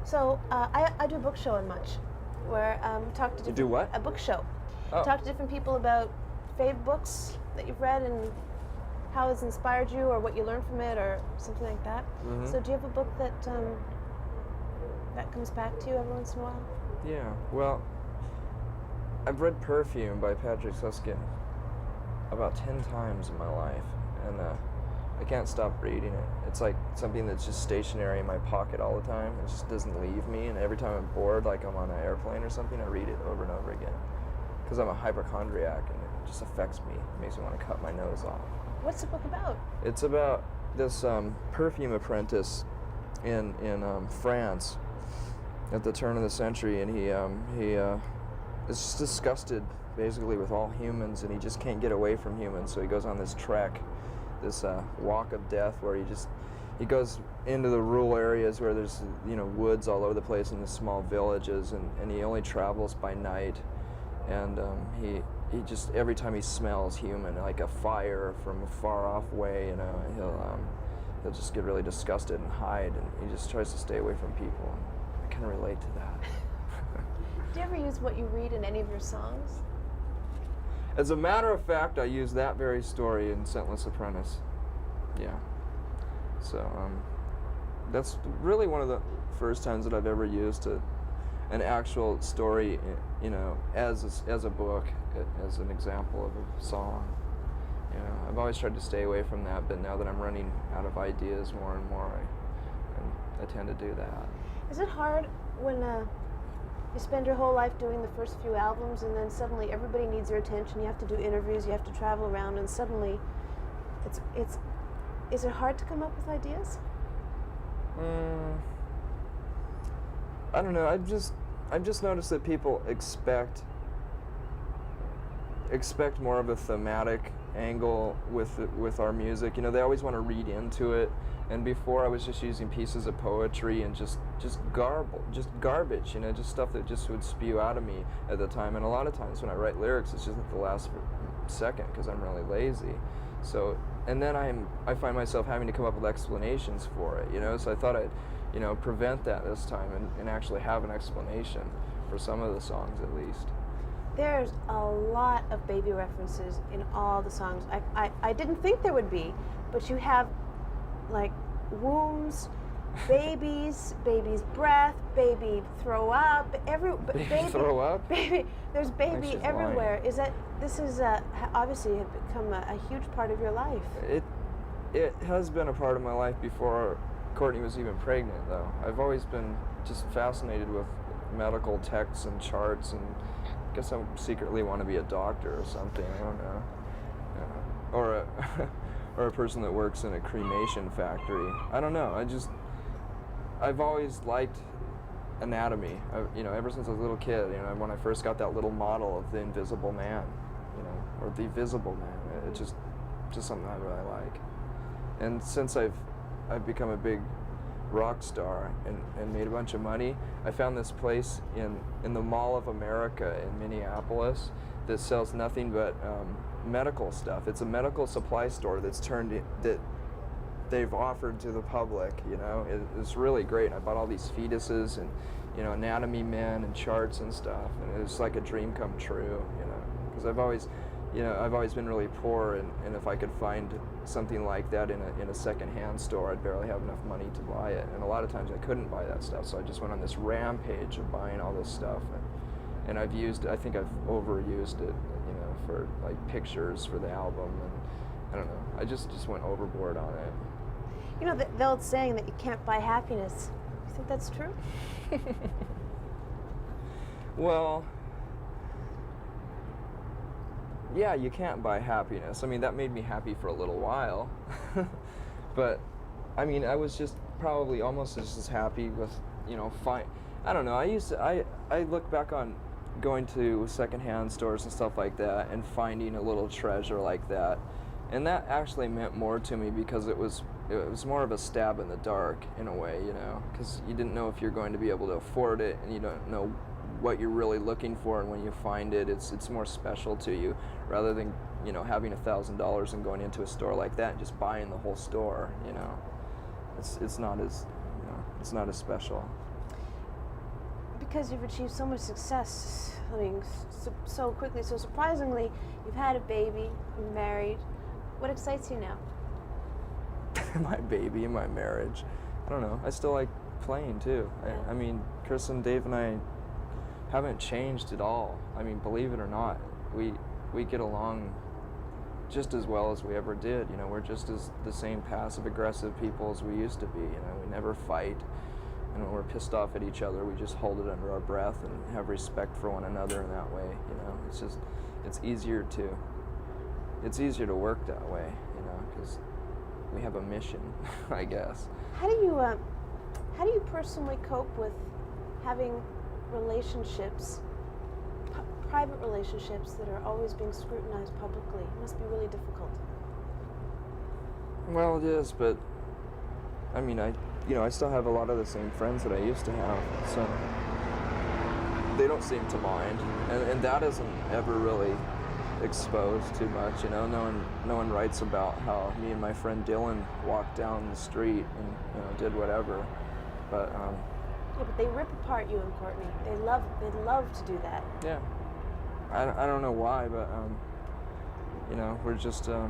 So I do a book show in Much, where talk to different, do what? A book show. Oh. Talk to different people about favorite books that you've read and how it's inspired you, or what you learned from it, or something like that. Mhm. So do you have a book that that comes back to you every once in a while? Yeah, well, I've read Perfume by Patrick Susskind about 10 times in my life, and I can't stop reading it. It's like something that's just stationary in my pocket all the time. It just doesn't leave me, and every time I'm bored, like I'm on an airplane or something, I read it over and over again. Because I'm a hypochondriac, and it just affects me. It makes me want to cut my nose off. What's the book about? It's about this perfume apprentice in France at the turn of the century, and he is just disgusted basically with all humans, and he just can't get away from humans. So he goes on this trek, this walk of death, where he goes into the rural areas where there's woods all over the place in the small villages, and he only travels by night, and he just, every time he smells human, like a fire from a far off way, he'll just get really disgusted and hide, and he just tries to stay away from people. I can relate to that. Do you ever use what you read in any of your songs? As a matter of fact, I use that very story in Scentless Apprentice. Yeah. So that's really one of the first times that I've ever used an actual story, as a book, as an example of a song. I've always tried to stay away from that, but now that I'm running out of ideas more and more, I tend to do that. Is it hard when you spend your whole life doing the first few albums, and then suddenly everybody needs your attention? You have to do interviews, you have to travel around, and suddenly, is it hard to come up with ideas? I don't know. I've just noticed that people expect more of a thematic angle with our music. They always want to read into it. And before, I was just using pieces of poetry and just garbage, just stuff that just would spew out of me at the time. And a lot of times when I write lyrics, it's just at the last second because I'm really lazy. So, and then I find myself having to come up with explanations for it, So I thought I'd, prevent that this time and actually have an explanation for some of the songs at least. There's a lot of baby references in all the songs. I didn't think there would be, but you have like wombs, baby's breath, baby throw up, baby throw up? Baby, there's baby She's everywhere. lying. This is obviously have become a huge part of your life. It has been a part of my life before Courtney was even pregnant, though. I've always been just fascinated with medical texts and charts, and I guess I secretly want to be a doctor or something. I don't know. Or a person that works in a cremation factory. I don't know. I've always liked anatomy. Ever since I was a little kid. When I first got that little model of the Invisible Man, or the Visible Man. It's just something I really like. And since I've become a big rock star and made a bunch of money, I found this place in the Mall of America in Minneapolis that sells nothing but medical stuff. It's a medical supply store that they've offered to the public. It's really great. I bought all these fetuses and anatomy men and charts and stuff, and it was like a dream come true. Because I've always been really poor, and if I could find something like that in a secondhand store, I'd barely have enough money to buy it, and a lot of times I couldn't buy that stuff, so I just went on this rampage of buying all this stuff, and I think I've overused it, for like pictures for the album, and I don't know, I just went overboard on it. The old saying that you can't buy happiness. You think that's true? Well, yeah, you can't buy happiness. I mean, that made me happy for a little while. But, I mean, I was just probably almost just as happy with, I don't know, I look back on going to secondhand stores and stuff like that and finding a little treasure like that. And that actually meant more to me because it was more of a stab in the dark in a way, because you didn't know if you're going to be able to afford it, and you don't know what you're really looking for, and when you find it, it's more special to you rather than having $1,000 and going into a store like that and just buying the whole store. It's not as special. because you've achieved so much success, I mean, so quickly, so surprisingly, you've had a baby, you're married. What excites you now? My baby, my marriage. I don't know. I still like playing too. Yeah. I mean, Chris and Dave and I haven't changed at all. I mean, believe it or not, we get along just as well as we ever did. You know, we're just as the same passive aggressive people as we used to be. You know, we never fight. And when we're pissed off at each other, we just hold it under our breath and have respect for one another in that way. You know, it's just, it's easier to work that way, you know, because we have a mission, I guess. How do you personally cope with having relationships, private relationships that are always being scrutinized publicly? It must be really difficult. Well, it is, but I mean, I still have a lot of the same friends that I used to have, so they don't seem to mind, and that isn't ever really exposed too much. You know, no one writes about how me and my friend Dylan walked down the street and, you know, did whatever, but yeah, but they rip apart you and Courtney. They love to do that. Yeah, I don't know why, but you know, we're just I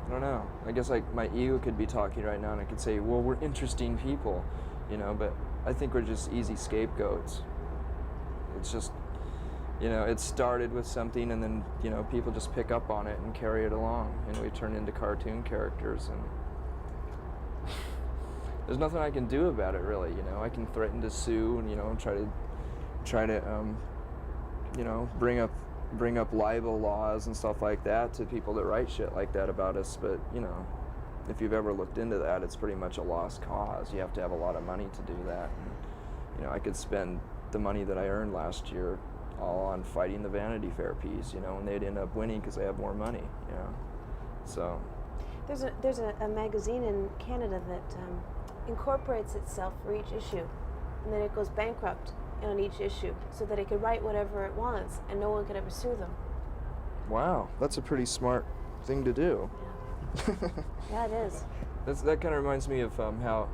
don't know. I guess like my ego could be talking right now and I could say, well, we're interesting people, you know, but I think we're just easy scapegoats. It's just, you know, it started with something and then, you know, people just pick up on it and carry it along and we turn into cartoon characters, and there's nothing I can do about it really, you know. I can threaten to sue and, you know, try to you know, bring up libel laws and stuff like that to people that write shit like that about us, but, you know, if you've ever looked into that, it's pretty much a lost cause. You have to have a lot of money to do that, and, you know, I could spend the money that I earned last year all on fighting the Vanity Fair piece, you know, and they'd end up winning because they have more money, you know, so. There's a magazine in Canada that incorporates itself for each issue, and then it goes bankrupt on each issue so that it could write whatever it wants and no one could ever sue them. Wow, that's a pretty smart thing to do. Yeah, yeah, it is. That kind of reminds me of how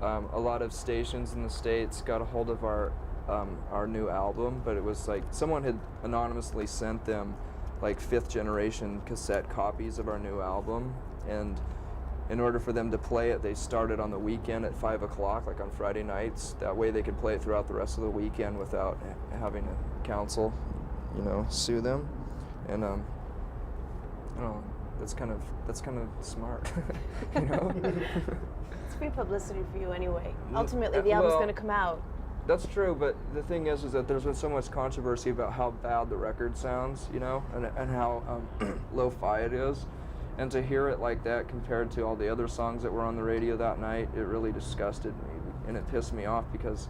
a lot of stations in the States got a hold of our new album, but it was like someone had anonymously sent them like 5th generation cassette copies of our new album, and in order for them to play it, they started on the weekend at 5 o'clock, like on Friday nights. That way they could play it throughout the rest of the weekend without having a council, you know, sue them. And I don't know, that's kind of smart, you know. It's free publicity for you anyway. Ultimately, the album's going to come out. That's true, but the thing is that there's been so much controversy about how bad the record sounds, you know, and how lo-fi it is. And to hear it like that compared to all the other songs that were on the radio that night, it really disgusted me, and it pissed me off because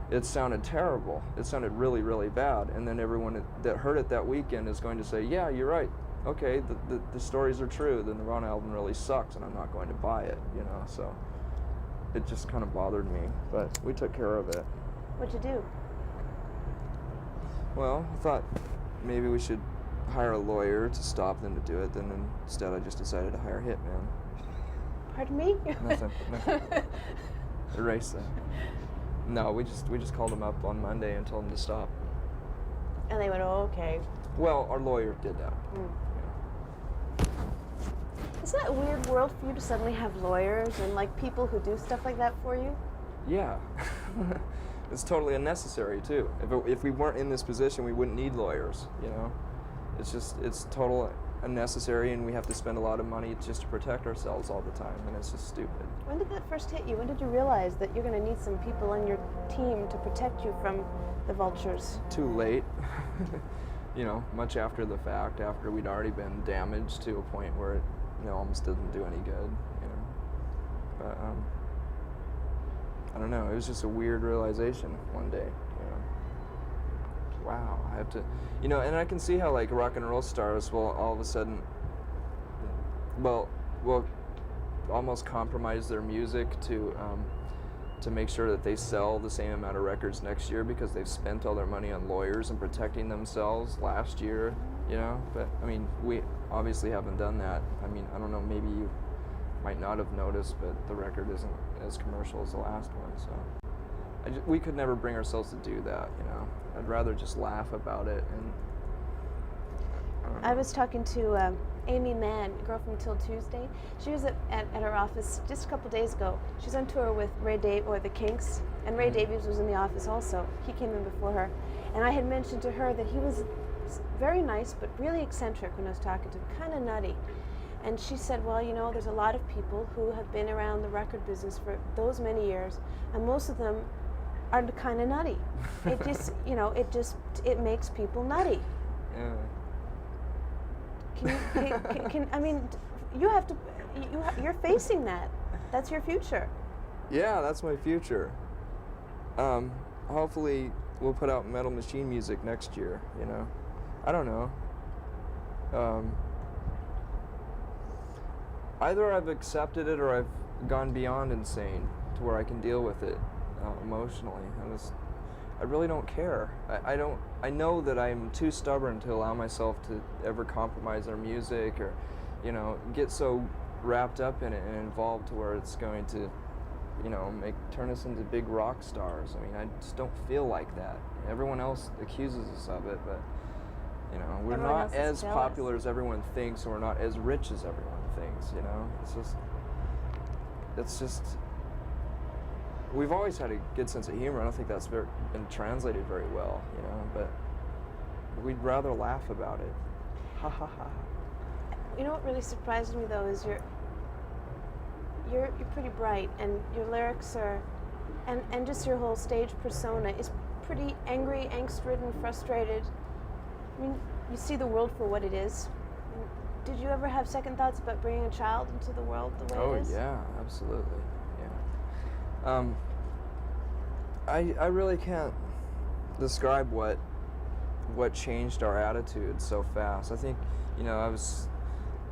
it sounded terrible. It sounded really, really bad. And then everyone that heard it that weekend is going to say, yeah, you're right. Okay, the stories are true. The Nirvana album really sucks, and I'm not going to buy it, you know. So it just kind of bothered me, but we took care of it. What'd you do? Well, I thought maybe we should hire a lawyer to stop them to do it. Then instead I just decided to hire a hitman. Pardon me? Nothing. Erase that. No, we just called them up on Monday and told them to stop. And they went, oh, okay. Well, our lawyer did that. Mm. Isn't that a weird world for you to suddenly have lawyers and like people who do stuff like that for you? Yeah. It's totally unnecessary too. If we weren't in this position, we wouldn't need lawyers, you know? It's total unnecessary, and we have to spend a lot of money just to protect ourselves all the time, and it's just stupid. When did that first hit you? When did you realize that you're going to need some people on your team to protect you from the vultures? Too late. You know, much after the fact, after we'd already been damaged to a point where it, you know, almost didn't do any good, you know. But I don't know, it was just a weird realization one day, you know. Wow, I have to, you know, and I can see how like rock and roll stars will all of a sudden, will almost compromise their music to make sure that they sell the same amount of records next year because they've spent all their money on lawyers and protecting themselves last year, you know. But I mean, we obviously haven't done that. I mean, I don't know, maybe you might not have noticed, but the record isn't as commercial as the last one, so we could never bring ourselves to do that, you know. I'd rather just laugh about it and. I was talking to Amy Mann, a girl from Till Tuesday. She was at her office just a couple days ago. She's on tour with the Kinks, and Ray Davies was in the office also. He came in before her. And I had mentioned to her that he was very nice, but really eccentric when I was talking to him, kind of nutty. And she said, well, you know, there's a lot of people who have been around the record business for those many years, and most of them are kind of nutty. It just, you know, it makes people nutty. Yeah. I mean, you're facing that. That's your future. Yeah, that's my future. Hopefully we'll put out Metal Machine music next year, you know. I don't know. Either I've accepted it or I've gone beyond insane to where I can deal with it emotionally. I really don't care. I know that I'm too stubborn to allow myself to ever compromise our music or, you know, get so wrapped up in it and involved to where it's going to, you know, turn us into big rock stars. I mean, I just don't feel like that. Everyone else accuses us of it, but, you know, we're Everyone not else is as jealous. popular as everyone thinks, and we're not as rich as everyone thinks, you know? It's just, we've always had a good sense of humor. I don't think that's been translated very well, you know, but we'd rather laugh about it. Ha ha ha. You know what really surprised me though is you're pretty bright, and your lyrics are, and just your whole stage persona is pretty angry, angst-ridden, frustrated. I mean, you see the world for what it is. Did you ever have second thoughts about bringing a child into the world the way it is? Oh yeah, absolutely. Yeah. I really can't describe what changed our attitude so fast. I think, you know,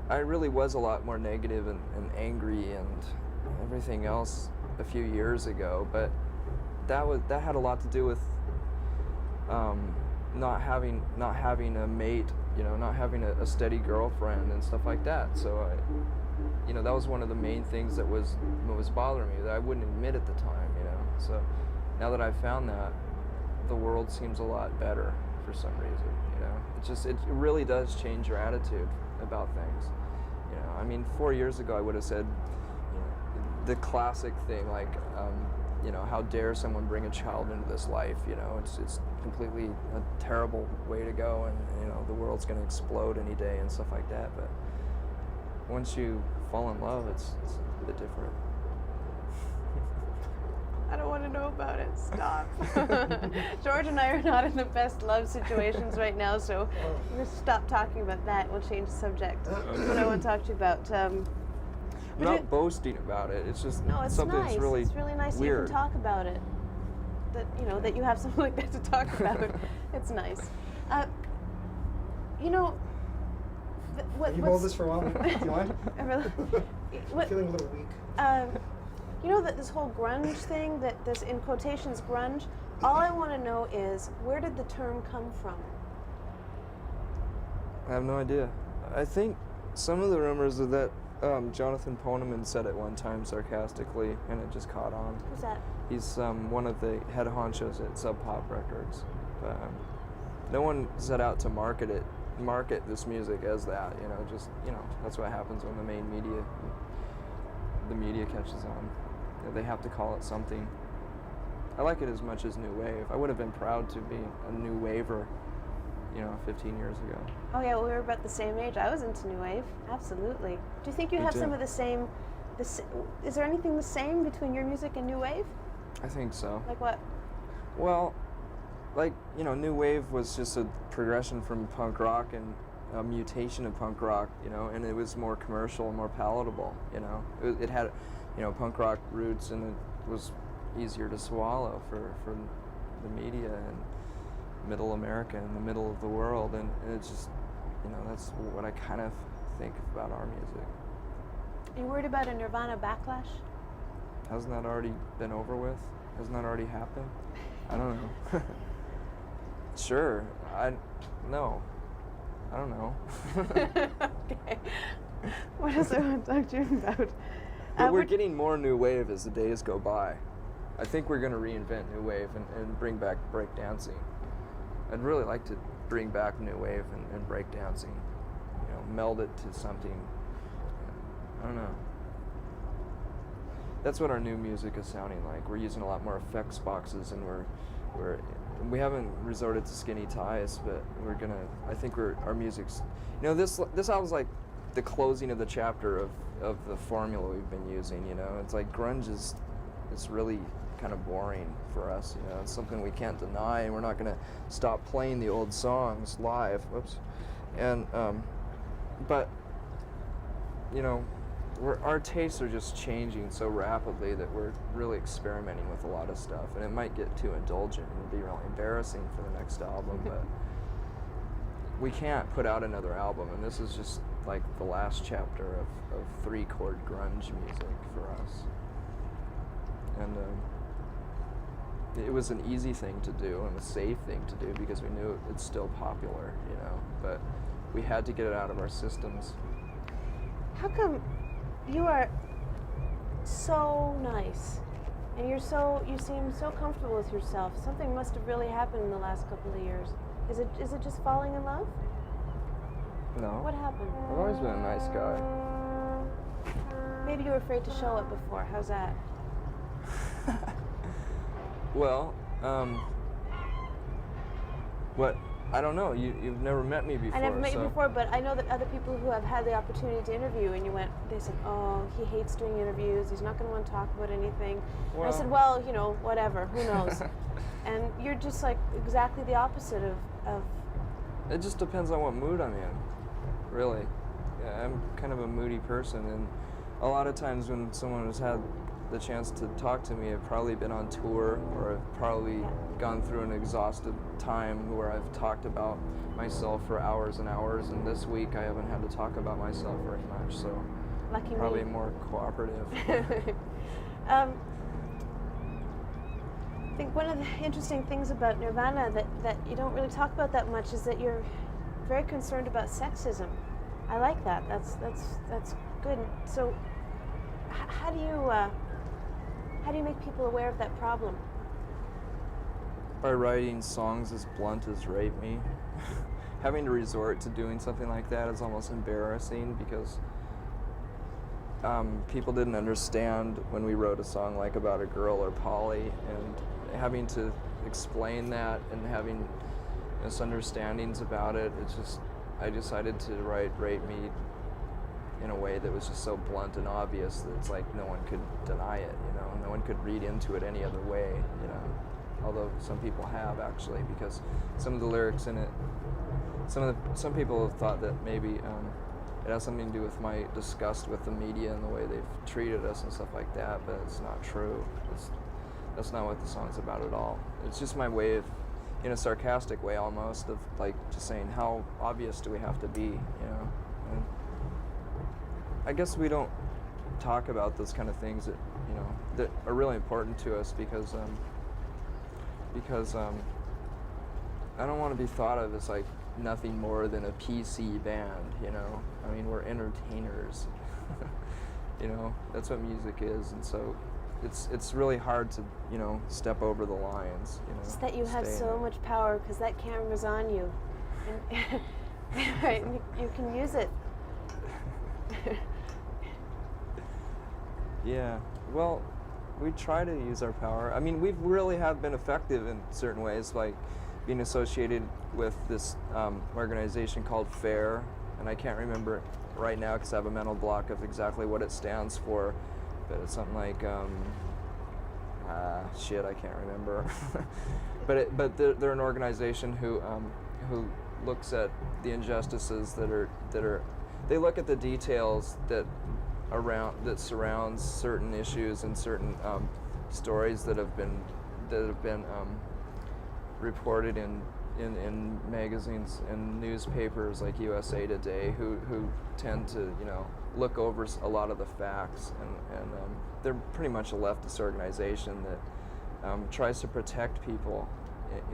I really was a lot more negative and angry and everything else a few years ago, but that had a lot to do with not having a mate, you know, not having a steady girlfriend and stuff like that. So you know, that was one of the main things that was bothering me, that I wouldn't admit at the time, you know. So now that I've found that, the world seems a lot better for some reason, you know. It really does change your attitude about things, you know. I mean, 4 years ago I would have said, you know, the classic thing like, you know, how dare someone bring a child into this life, you know. It's completely a terrible way to go, and, you know, the world's going to explode any day and stuff like that. But once you fall in love, it's a bit different. I don't want to know about it. Stop. George and I are not in the best love situations right now, so we're going to stop talking about that. We'll change the subject. That's what I want to talk to you about. I'm not boasting about it. It's just something nice. that's really It's really nice weird. that you can talk about it. That, you know, that you have something like that to talk about. It's nice. You know, Can you hold this for a while? Do you mind? I'm feeling a little weak. You know that this whole grunge thing, that this, in quotations, grunge, all I want to know is, where did the term come from? I have no idea. I think some of the rumors are that Jonathan Poneman said it one time sarcastically, and it just caught on. Who's that? He's one of the head honchos at Sub Pop Records. But, no one set out to market this music as that, you know. Just, you know, that's what happens when the media catches on. They have to call it something. I like it as much as new wave. I would have been proud to be a new waver, you know, 15 years ago. Oh yeah, well, we were about the same age. I was into new wave, absolutely. Do you think you Me have too. some of the same? Is there anything the same between your music and new wave? I think so. Like what? Well, like, you know, new wave was just a progression from punk rock and a mutation of punk rock, you know, and it was more commercial and more palatable, you know. It had, you know, punk rock roots, and it was easier to swallow for the media and middle America and the middle of the world, and it's just, you know, that's what I kind of think about our music. Are you worried about a Nirvana backlash? Hasn't that already been over with? Hasn't that already happened? I don't know. Sure. No. I don't know. Okay. What else I want to talk to you about? But we're getting more new wave as the days go by. I think we're going to reinvent new wave and bring back breakdancing. I'd really like to bring back new wave and breakdancing. You know, meld it to something. I don't know. That's what our new music is sounding like. We're using a lot more effects boxes, and we haven't resorted to skinny ties, but we're gonna. I think our music's. You know, this album's like the closing of the chapter of the formula we've been using. You know, it's like grunge is really kind of boring for us. You know, it's something we can't deny, and we're not gonna stop playing the old songs live. Whoops, and but you know. Our tastes are just changing so rapidly that we're really experimenting with a lot of stuff, and it might get too indulgent and be really embarrassing for the next album, but we can't put out another album, and this is just like the last chapter of 3-chord grunge music for us. And it was an easy thing to do and a safe thing to do because we knew it's still popular, you know, but we had to get it out of our systems. How come you are so nice, and you seem so comfortable with yourself? Something must have really happened in the last couple of years. Is it just falling in love? No. What happened? I've always been a nice guy. Maybe you were afraid to show it before. How's that? Well, what? I don't know. You've never met me before. I never met you before, but I know that other people who have had the opportunity to interview, and they said, oh, he hates doing interviews. He's not going to want to talk about anything. Well, and I said, well, you know, whatever. Who knows? And you're just like exactly the opposite of. It just depends on what mood I'm in, really. Yeah, I'm kind of a moody person, and a lot of times when someone has had the chance to talk to me, I've probably been on tour, or I've probably gone through an exhausted time where I've talked about myself for hours and hours, and this week I haven't had to talk about myself very much, so Lucky probably me. more cooperative. I think one of the interesting things about Nirvana that you don't really talk about that much is that you're very concerned about sexism. I like that. That's good. So how do you make people aware of that problem? By writing songs as blunt as Rape Me. Having to resort to doing something like that is almost embarrassing because people didn't understand when we wrote a song like about a girl or Polly, and having to explain that and having misunderstandings about it, I decided to write Rape Me in a way that was just so blunt and obvious that it's like no one could deny it, you know, no one could read into it any other way, you know, although some people have actually, because some of the lyrics in it, some people have thought that maybe it has something to do with my disgust with the media and the way they've treated us and stuff like that, but it's not true. That's not what the song's about at all. It's just my way of, in a sarcastic way almost, of like just saying how obvious do we have to be, you know. And I guess we don't talk about those kind of things that, you know, that are really important to us because I don't want to be thought of as like nothing more than a PC band, you know. I mean, we're entertainers. You know, that's what music is, and so it's really hard to, you know, step over the lines, you know. It's that you have so much power because that camera's on you. And right, you can use it. Yeah, well, we try to use our power. I mean, we really have been effective in certain ways, like being associated with this organization called FAIR, and I can't remember it right now because I have a mental block of exactly what it stands for, but it's something like, shit, I can't remember. but they're an organization who looks at the injustices that are, they look at the details that surrounds certain issues and certain stories that have been reported in magazines and newspapers like USA Today, who tend to, you know, look over a lot of the facts, and they're pretty much a leftist organization that tries to protect people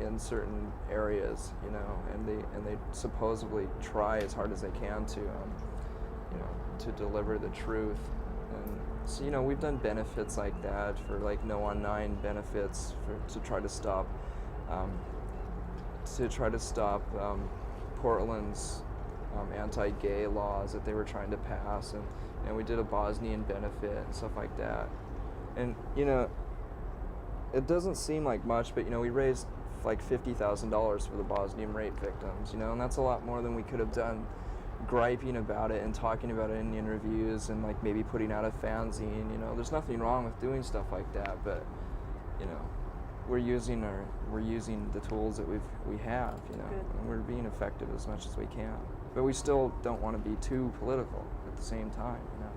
in certain areas, you know, and they supposedly try as hard as they can to you know, to deliver the truth. And So, you know, we've done benefits like that for like No on 9 benefits to try to stop Portland's anti-gay laws that they were trying to pass, and we did a Bosnian benefit and stuff like that. And, you know, it doesn't seem like much, but, you know, we raised like $50,000 for the Bosnian rape victims, you know, and that's a lot more than we could have done griping about it and talking about it in interviews and like maybe putting out a fanzine. You know, there's nothing wrong with doing stuff like that, but, you know, we're using the tools that we have, you know, and we're being effective as much as we can. But we still don't want to be too political at the same time, you know,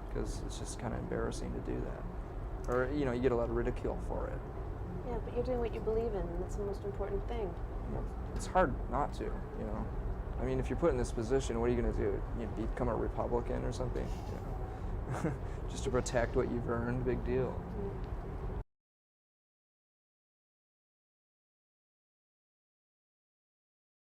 because it's just kind of embarrassing to do that. Or, you know, you get a lot of ridicule for it. Yeah, but you're doing what you believe in, and that's the most important thing. Well, it's hard not to, you know. I mean, if you're put in this position, what are you going to do? You become a Republican or something? You know? Just to protect what you've earned, big deal. Mm.